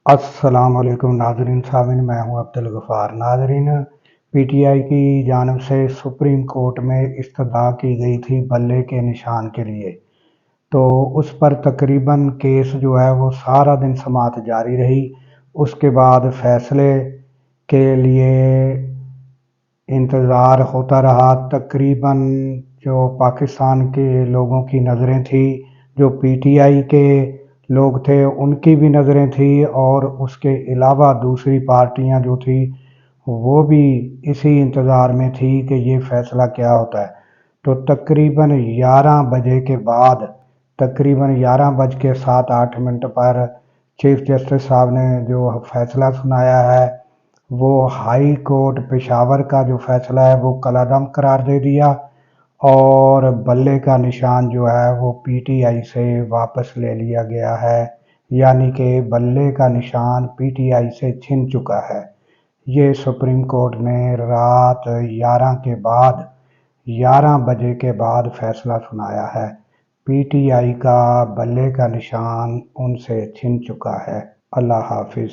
अस्सलाम वालेकुम नाजरीन सामीन, मैं हूं अब्दुल गफ़ार। नाजरीन, पीटीआई की जानब से सुप्रीम कोर्ट में इस्तदा की गई थी बल्ले के निशान के लिए। तो उस पर तकरीबन केस जो है वो सारा दिन समाअत जारी रही। उसके बाद फैसले के लिए इंतज़ार होता रहा। तकरीबन जो पाकिस्तान के लोगों की नज़रें थी, जो पीटीआई के लोग थे उनकी भी नज़रें थी, और उसके अलावा दूसरी पार्टियां जो थी वो भी इसी इंतज़ार में थी कि ये फ़ैसला क्या होता है। तो तकरीबन 11 बजे के बाद, तकरीबन 11 बज के 7-8 मिनट पर चीफ जस्टिस साहब ने जो फैसला सुनाया है, वो हाई कोर्ट पेशावर का जो फैसला है वो कलअदम करार दे दिया, और बल्ले का निशान जो है वो पीटीआई से वापस ले लिया गया है। यानी कि बल्ले का निशान पीटीआई से छिन चुका है। ये सुप्रीम कोर्ट ने रात 11 के बाद, 11 बजे के बाद फैसला सुनाया है। पीटीआई का बल्ले का निशान उनसे छिन चुका है। अल्लाह हाफिज़।